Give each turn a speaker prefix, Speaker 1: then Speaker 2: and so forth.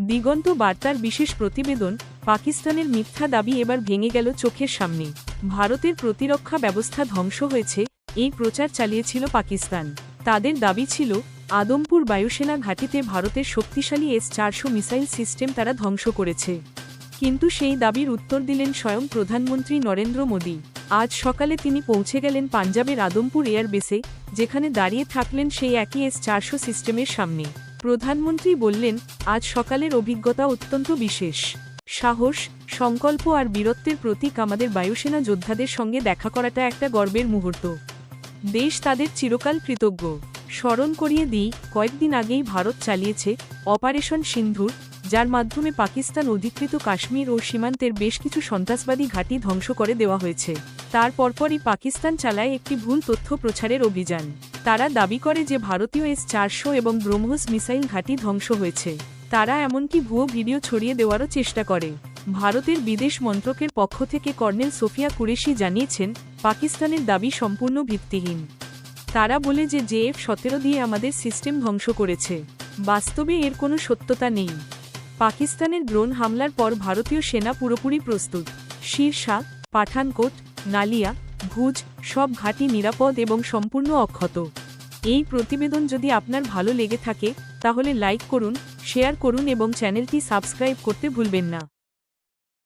Speaker 1: দিগন্ত বার্তার বিশেষ প্রতিবেদন। পাকিস্তানের মিথ্যা দাবি এবার ভেঙে গেল চোখের সামনে। ভারতের প্রতিরক্ষা ব্যবস্থা ধ্বংস হয়েছে, এই প্রচার চালিয়েছিল পাকিস্তান। তাদের দাবি ছিল আদমপুর বায়ুসেনা ঘাঁটিতে ভারতের শক্তিশালী S-400 মিসাইল সিস্টেম তারা ধ্বংস করেছে। কিন্তু সেই দাবির উত্তর দিলেন স্বয়ং প্রধানমন্ত্রী নরেন্দ্র মোদী। আজ সকালে তিনি পৌঁছে গেলেন পাঞ্জাবের আদমপুর এয়ারবেসে, যেখানে দাঁড়িয়ে থাকলেন সেই একই S-400 সিস্টেমের সামনে। প্রধানমন্ত্রী বললেন, আজ সকালের অভিজ্ঞতা অত্যন্ত বিশেষ। সাহস, সংকল্প আর বীরত্বের প্রতীক আমাদের বায়ুসেনা যোদ্ধাদের সঙ্গে দেখা করাটা একটা গর্বের মুহূর্ত। দেশ তাদের চিরকাল কৃতজ্ঞ। স্মরণ করিয়ে দিই, কয়েকদিন আগেই ভারত চালিয়েছে অপারেশন সিন্ধুর, যার মাধ্যমে পাকিস্তান অধিকৃত কাশ্মীর ও সীমান্তের বেশ কিছু সন্ত্রাসবাদী ঘাঁটি ধ্বংস করে দেওয়া হয়েছে। তার পরপরই পাকিস্তান চালায় একটি ভুল তথ্য প্রচারের অভিযান। তারা দাবি করে যে ভারতীয় S-400 এবং ব্রহ্মস মিসাইল ঘাঁটি ধ্বংস হয়েছে। তারা এমনকি ভুয়ো ভিডিও ছড়িয়ে দেওয়ারও চেষ্টা করে। ভারতের বিদেশ মন্ত্রকের পক্ষ থেকে কর্নেল সোফিয়া কুরেশি জানিয়েছেন, পাকিস্তানের দাবি সম্পূর্ণ ভিত্তিহীন। তারা বলে যে F-17 দিয়ে আমাদের সিস্টেম ধ্বংস করেছে। বাস্তবে এর কোনো সত্যতা নেই। পাকিস্তানের ড্রোন হামলার পর ভারতীয় সেনা পুরোপুরি প্রস্তুত। শিরশা, পাঠানকোট, নালিয়া, ভুজ সব ঘাঁটি নিরাপদ এবং সম্পূর্ণ অক্ষত। এই প্রতিবেদন যদি আপনার ভালো লেগে থাকে, তাহলে লাইক করুন, শেয়ার করুন এবং চ্যানেলটি সাবস্ক্রাইব করতে ভুলবেন না।